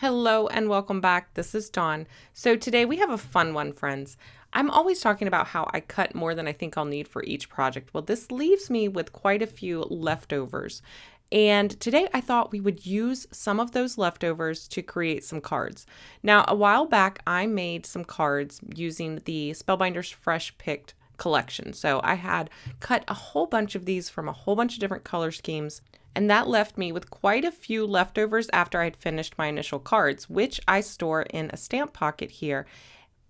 Hello and welcome back. This is Dawn. So today we have a fun one, friends. I'm always talking about how I cut more than I think I'll need for each project. Well, this leaves me with quite a few leftovers. And today I thought we would use some of those leftovers to create some cards. Now, a while back, I made some cards using the Spellbinders Fresh Picked collection. So I had cut a whole bunch of these from a whole bunch of different color schemes. And that left me with quite a few leftovers after I had finished my initial cards, which I store in a stamp pocket here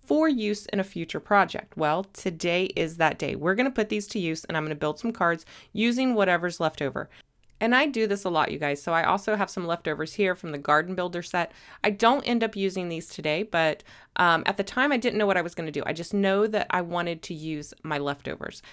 for use in a future project. Well, today is that day. We're going to put these to use and I'm going to build some cards using whatever's left over. And I do this a lot, you guys. So I also have some leftovers here from the Garden Builder set. I don't end up using these today, but at the time I didn't know what I was going to do. I just know that I wanted to use my leftovers.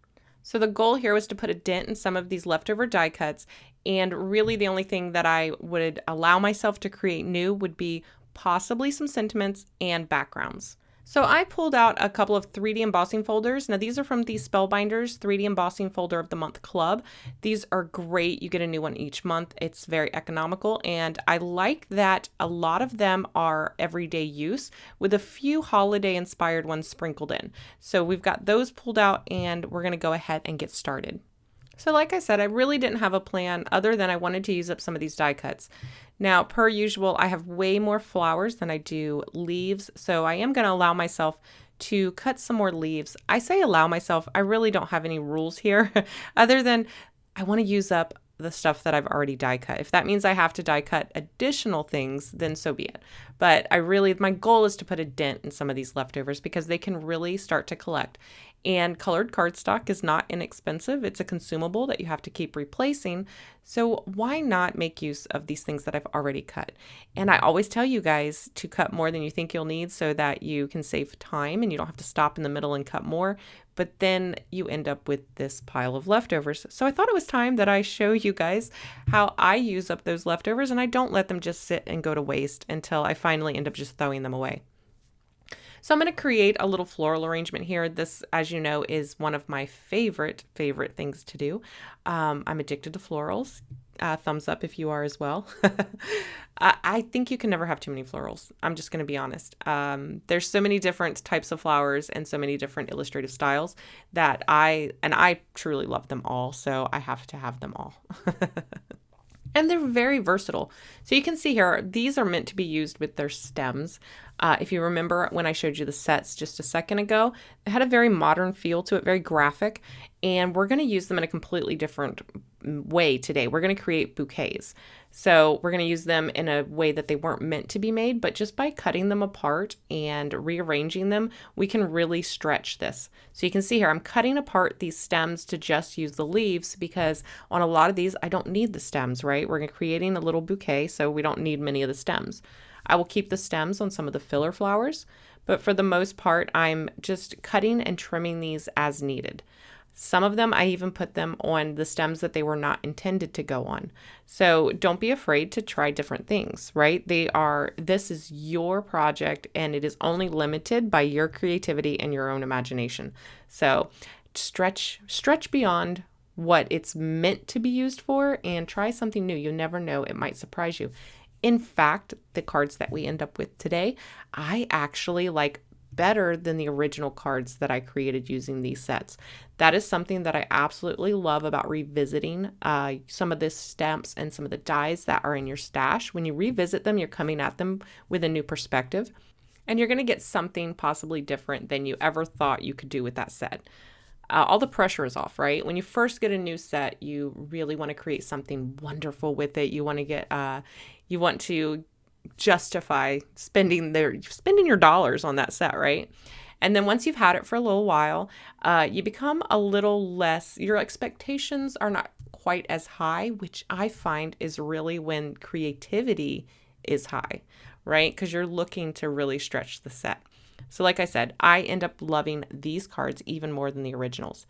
So the goal here was to put a dent in some of these leftover die cuts, and really the only thing that I would allow myself to create new would be possibly some sentiments and backgrounds. So I pulled out a couple of 3D embossing folders. Now these are from the Spellbinders 3D Embossing Folder of the Month Club. These are great. You get a new one each month. It's very economical, and I like that a lot of them are everyday use with a few holiday inspired ones sprinkled in. So we've got those pulled out and we're going to go ahead and get started. So like I said, I really didn't have a plan other than I wanted to use up some of these die cuts. Now, per usual, I have way more flowers than I do leaves, so I am going to allow myself to cut some more leaves. I say allow myself, I really don't have any rules here other than I want to use up the stuff that I've already die cut. If that means I have to die cut additional things, then so be it. But my goal is to put a dent in some of these leftovers because they can really start to collect. And colored cardstock is not inexpensive. It's a consumable that you have to keep replacing. So why not make use of these things that I've already cut? And I always tell you guys to cut more than you think you'll need so that you can save time and you don't have to stop in the middle and cut more. But then you end up with this pile of leftovers. So I thought it was time that I show you guys how I use up those leftovers and I don't let them just sit and go to waste until I finally end up just throwing them away. So I'm going to create a little floral arrangement here. This, as you know, is one of my favorite things to do. I'm addicted to florals. Thumbs up if you are as well. I think you can never have too many florals. I'm just going to be honest. There's so many different types of flowers and so many different illustrative styles that I truly love them all. So I have to have them all. And they're very versatile. So you can see here, these are meant to be used with their stems. If you remember when I showed you the sets just a second ago, it had a very modern feel to it, very graphic. And we're going to use them in a completely different way today. We're going to create bouquets. So we're going to use them in a way that they weren't meant to be made, but just by cutting them apart and rearranging them, we can really stretch this. So you can see here, I'm cutting apart these stems to just use the leaves because on a lot of these, I don't need the stems, right? We're creating a little bouquet, so we don't need many of the stems. I will keep the stems on some of the filler flowers, but for the most part, I'm just cutting and trimming these as needed. Some of them, I even put them on the stems that they were not intended to go on. So don't be afraid to try different things, right? This is your project and it is only limited by your creativity and your own imagination. So stretch beyond what it's meant to be used for and try something new. You never know, it might surprise you. In fact, the cards that we end up with today, I actually like better than the original cards that I created using these sets. That is something that I absolutely love about revisiting some of the stamps and some of the dies that are in your stash. When you revisit them, you're coming at them with a new perspective, and you're going to get something possibly different than you ever thought you could do with that set. All the pressure is off, right? When you first get a new set, you really want to create something wonderful with it. You want to justify spending your dollars on that set, right? And then once you've had it for a little while, you become a little less, your expectations are not quite as high, which I find is really when creativity is high, right? Because you're looking to really stretch the set. So like I said, I end up loving these cards even more than the originals.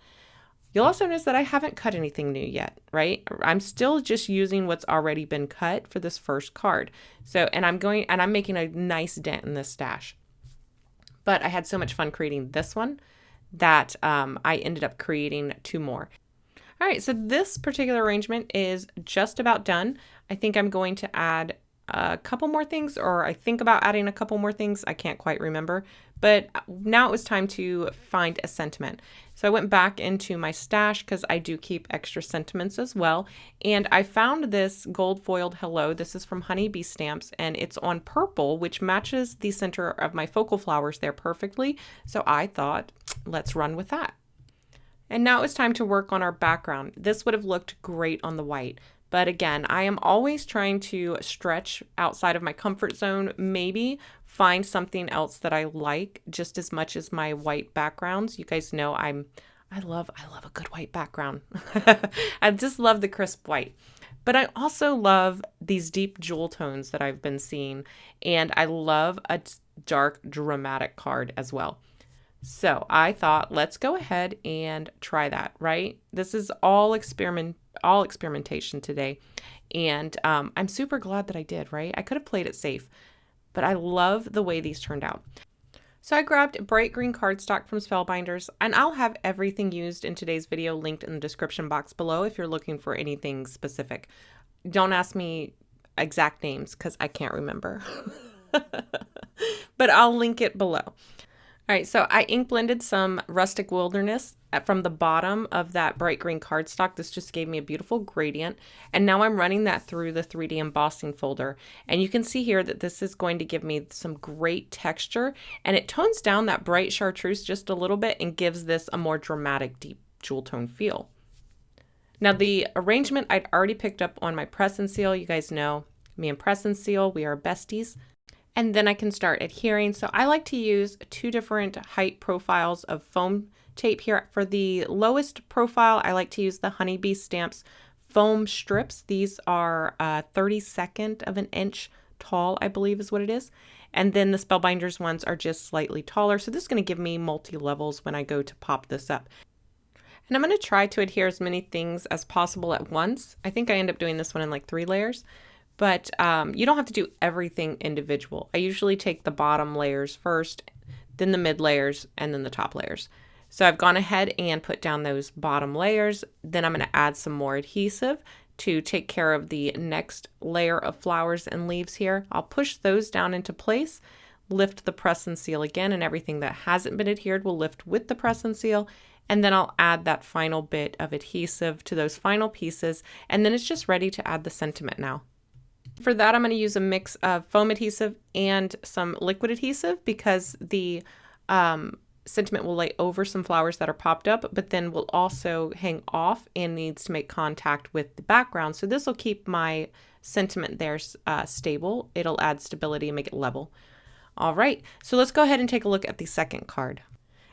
You'll also notice that I haven't cut anything new yet, right? I'm still just using what's already been cut for this first card. So, and I'm making a nice dent in this stash. But I had so much fun creating this one that I ended up creating two more. All right, so this particular arrangement is just about done. I think I'm going to add a couple more things, or I think about adding a couple more things. I can't quite remember. But now it was time to find a sentiment. So I went back into my stash because I do keep extra sentiments as well. And I found this gold foiled hello. This is from Honeybee Stamps, and it's on purple, which matches the center of my focal flowers there perfectly. So I thought, let's run with that. And now it's time to work on our background. This would have looked great on the white. But again, I am always trying to stretch outside of my comfort zone, maybe find something else that I like just as much as my white backgrounds. You guys know I love a good white background. I just love the crisp white. But I also love these deep jewel tones that I've been seeing, and I love a dark dramatic card as well. So I thought, let's go ahead and try that, right? This is all experimentation today. And I'm super glad that I did, right? I could have played it safe, but I love the way these turned out. So I grabbed bright green cardstock from Spellbinders, and I'll have everything used in today's video linked in the description box below if you're looking for anything specific. Don't ask me exact names because I can't remember, but I'll link it below. All right, so I ink blended some Rustic Wilderness from the bottom of that bright green cardstock. This just gave me a beautiful gradient. And now I'm running that through the 3D embossing folder. And you can see here that this is going to give me some great texture. And it tones down that bright chartreuse just a little bit and gives this a more dramatic, deep jewel tone feel. Now the arrangement I'd already picked up on my press and seal. You guys know me and press and seal, we are besties. And then I can start adhering. So I like to use 2 different height profiles of foam tape here. For the lowest profile, I like to use the Honeybee Stamps foam strips. These are 32nd of an inch tall, I believe is what it is. And then the Spellbinders ones are just slightly taller. So this is going to give me multi-levels when I go to pop this up. And I'm going to try to adhere as many things as possible at once. I think I end up doing this one in like 3 layers. But you don't have to do everything individual. I usually take the bottom layers first, then the mid layers, and then the top layers. So I've gone ahead and put down those bottom layers. Then I'm going to add some more adhesive to take care of the next layer of flowers and leaves here. I'll push those down into place, lift the press and seal again, and everything that hasn't been adhered will lift with the press and seal. And then I'll add that final bit of adhesive to those final pieces. And then it's just ready to add the sentiment now. For that, I'm going to use a mix of foam adhesive and some liquid adhesive because the sentiment will lay over some flowers that are popped up, but then will also hang off and needs to make contact with the background. So this will keep my sentiment there stable. It'll add stability and make it level. All right, so let's go ahead and take a look at the second card.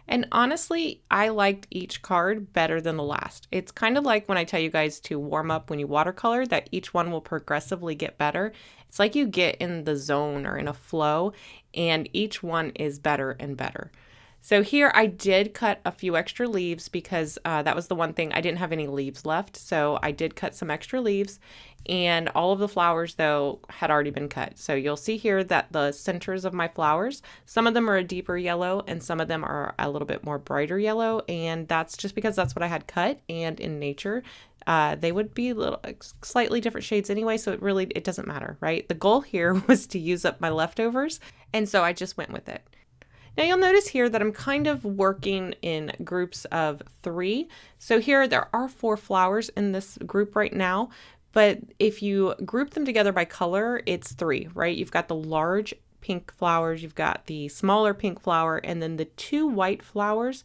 And honestly, I liked each card better than the last. It's kind of like when I tell you guys to warm up when you watercolor, that each one will progressively get better. It's like you get in the zone or in a flow, and each one is better and better. So here I did cut a few extra leaves because that was the one thing. I didn't have any leaves left, so I did cut some extra leaves. And all of the flowers, though, had already been cut. So you'll see here that the centers of my flowers, some of them are a deeper yellow and some of them are a little bit more brighter yellow. And that's just because that's what I had cut. And in nature, they would be slightly different shades anyway. So it doesn't matter, right? The goal here was to use up my leftovers. And so I just went with it. Now you'll notice here that I'm kind of working in groups of 3. So here there are 4 flowers in this group right now, but if you group them together by color, it's 3, right? You've got the large pink flowers, you've got the smaller pink flower, and then the 2 white flowers.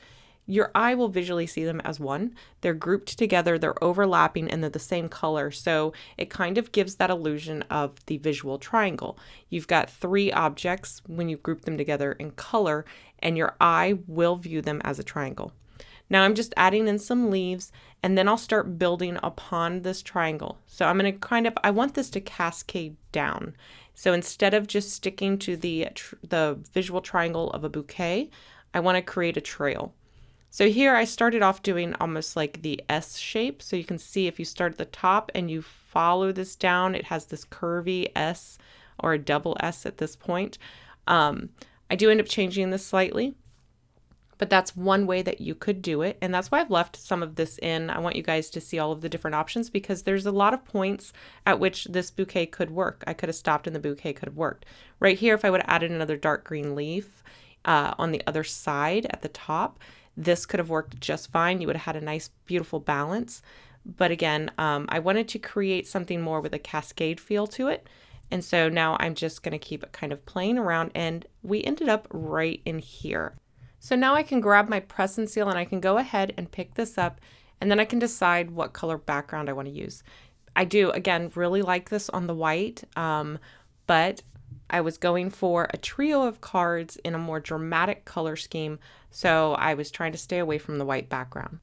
Your eye will visually see them as one. They're grouped together, they're overlapping, and they're the same color. So it kind of gives that illusion of the visual triangle. You've got 3 objects when you group them together in color, and your eye will view them as a triangle. Now I'm just adding in some leaves, and then I'll start building upon this triangle. So I'm going to I want this to cascade down. So instead of just sticking to the visual triangle of a bouquet, I want to create a trail. So here I started off doing almost like the S shape. So you can see if you start at the top and you follow this down, it has this curvy S or a double S at this point. I do end up changing this slightly, But that's one way that you could do it. And that's why I've left some of this in. I want you guys to see all of the different options because there's a lot of points at which this bouquet could work. I could have stopped and the bouquet could have worked. Right here, if I would have added another dark green leaf on the other side at the top, this could have worked just fine. You would have had a nice, beautiful balance. But again, I wanted to create something more with a cascade feel to it. And so now I'm just going to keep it kind of playing around, and we ended up right in here. So now I can grab my press and seal and I can go ahead and pick this up, and then I can decide what color background I want to use. I do, again, really like this on the white, but I was going for a trio of cards in a more dramatic color scheme, so I was trying to stay away from the white background.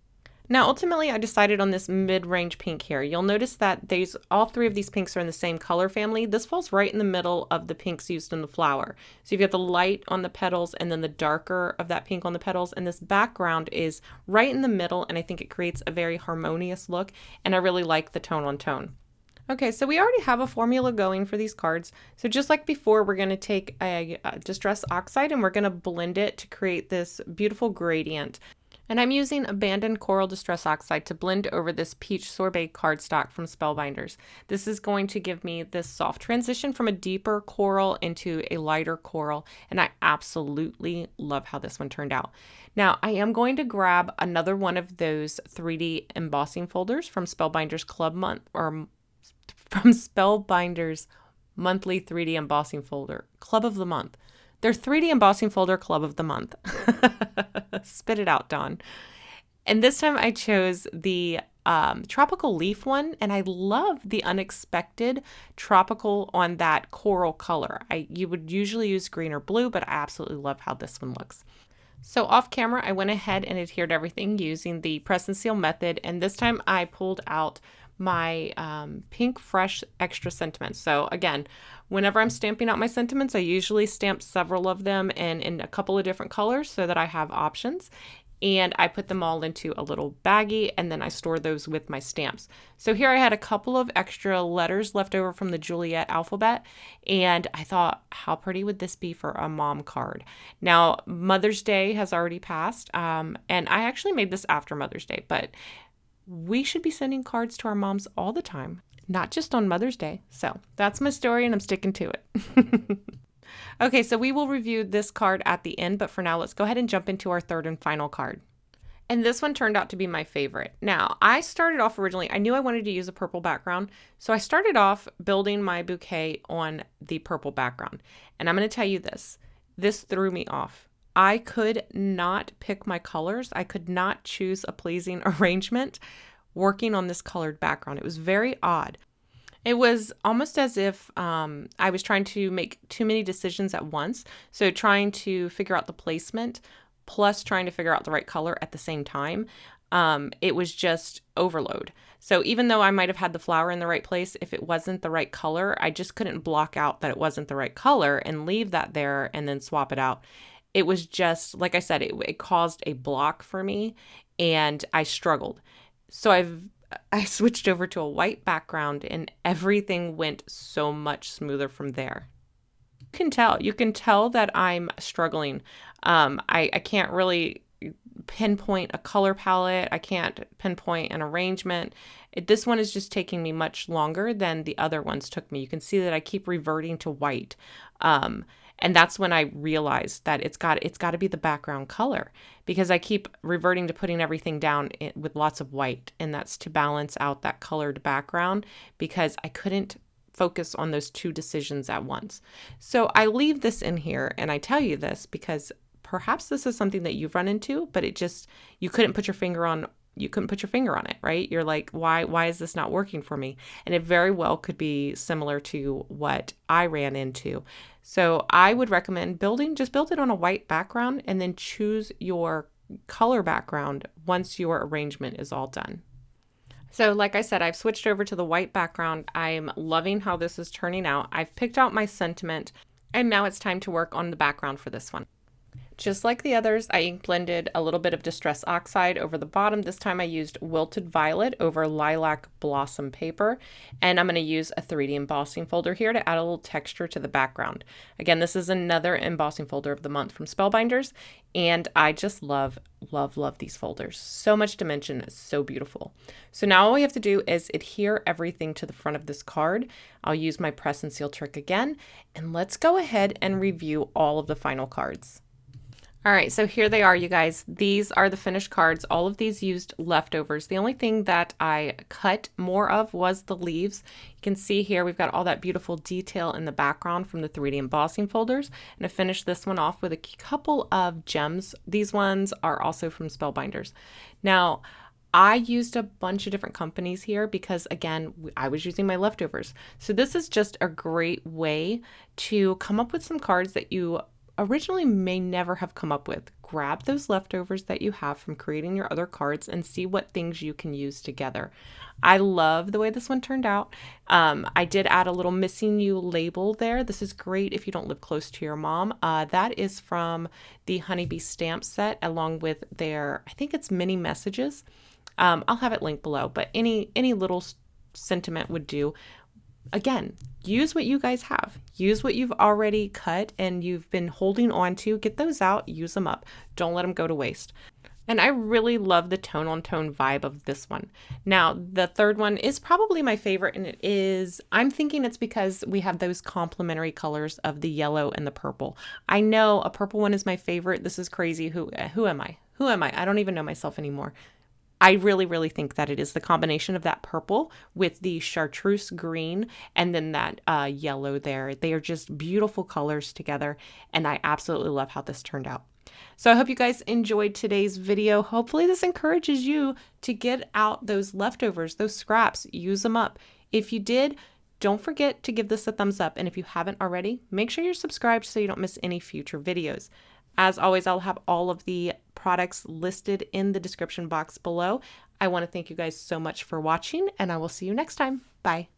Now, ultimately, I decided on this mid-range pink here. You'll notice that all three of these pinks are in the same color family. This falls right in the middle of the pinks used in the flower. So you've got the light on the petals and then the darker of that pink on the petals. And this background is right in the middle, and I think it creates a very harmonious look. And I really like the tone on tone. Okay, so we already have a formula going for these cards. So just like before, we're going to take a Distress Oxide and we're going to blend it to create this beautiful gradient. And I'm using Abandoned Coral Distress Oxide to blend over this Peach Sorbet cardstock from Spellbinders. This is going to give me this soft transition from a deeper coral into a lighter coral, and I absolutely love how this one turned out. Now, I am going to grab another one of those 3D embossing folders from Spellbinders Club Month, or from Spellbinders Monthly 3D Embossing Folder, Club of the Month. Their 3D Embossing Folder Club of the Month. Spit it out, Dawn. And this time I chose the tropical leaf one, and I love the unexpected tropical on that coral color. You would usually use green or blue, but I absolutely love how this one looks. So off camera, I went ahead and adhered everything using the press and seal method, and this time I pulled out my pink fresh extra sentiments. So again, whenever I'm stamping out my sentiments, I usually stamp several of them in a couple of different colors so that I have options. And I put them all into a little baggie, and then I store those with my stamps. So here I had a couple of extra letters left over from the Juliet alphabet, and I thought, how pretty would this be for a mom card? Now, Mother's Day has already passed, and I actually made this after Mother's Day, but we should be sending cards to our moms all the time, not just on Mother's Day. So that's my story, and I'm sticking to it. Okay, so we will review this card at the end, but for now, let's go ahead and jump into our third and final card. And this one turned out to be my favorite. Now, I started off originally, I knew I wanted to use a purple background, so I started off building my bouquet on the purple background. And I'm going to tell you this threw me off. I could not pick my colors. I could not choose a pleasing arrangement working on this colored background. It was very odd. It was almost as if I was trying to make too many decisions at once. So trying to figure out the placement plus trying to figure out the right color at the same time. It was just overload. So even though I might have had the flower in the right place, if it wasn't the right color, I just couldn't block out that it wasn't the right color and leave that there and then swap it out. It was just, like I said, it caused a block for me, and I struggled. So I switched over to a white background, and everything went so much smoother from there. You can tell that I'm struggling. I can't really pinpoint a color palette. I can't pinpoint an arrangement. This one is just taking me much longer than the other ones took me. You can see that I keep reverting to white. And that's when I realized that it's got to be the background color, because I keep reverting to putting everything down with lots of white, and that's to balance out that colored background, because I couldn't focus on those two decisions at once. So I leave this in here, and I tell you this because perhaps this is something that you've run into, but you couldn't put your finger on it, right? You're like, why is this not working for me? And it very well could be similar to what I ran into. So I would recommend just build it on a white background and then choose your color background once your arrangement is all done. So like I said, I've switched over to the white background. I'm loving how this is turning out. I've picked out my sentiment, and now it's time to work on the background for this one. Just like the others, I ink blended a little bit of Distress Oxide over the bottom. This time I used Wilted Violet over Lilac Blossom paper. And I'm going to use a 3D embossing folder here to add a little texture to the background. Again, this is another embossing folder of the month from Spellbinders. And I just love these folders. So much dimension, it's so beautiful. So now all we have to do is adhere everything to the front of this card. I'll use my press and seal trick again. And let's go ahead and review all of the final cards. All right, so here they are, you guys. These are the finished cards. All of these used leftovers. The only thing that I cut more of was the leaves. You can see here we've got all that beautiful detail in the background from the 3D embossing folders. And I finished this one off with a couple of gems. These ones are also from Spellbinders. Now, I used a bunch of different companies here because, again, I was using my leftovers. So this is just a great way to come up with some cards that you originally may never have come up with. Grab those leftovers that you have from creating your other cards and see what things you can use together. I love the way this one turned out. I did add a little missing you label there. This is great if you don't live close to your mom. That is from the Honeybee stamp set along with their, I think it's mini messages. I'll have it linked below, but any little sentiment would do. Again, use what you guys have. Use what you've already cut and you've been holding on to. Get those out, use them up. Don't let them go to waste. And I really love the tone-on-tone vibe of this one. Now, the third one is probably my favorite, and it is, I'm thinking it's because we have those complementary colors of the yellow and the purple. I know a purple one is my favorite. This is crazy. Who am I? Who am I? I don't even know myself anymore. I really think that it is the combination of that purple with the chartreuse green and then that yellow there. They are just beautiful colors together, and I absolutely love how this turned out. So I hope you guys enjoyed today's video. Hopefully this encourages you to get out those leftovers, those scraps, use them up. If you did, don't forget to give this a thumbs up. And if you haven't already, make sure you're subscribed so you don't miss any future videos. As always, I'll have all of the products listed in the description box below. I want to thank you guys so much for watching, and I will see you next time. Bye.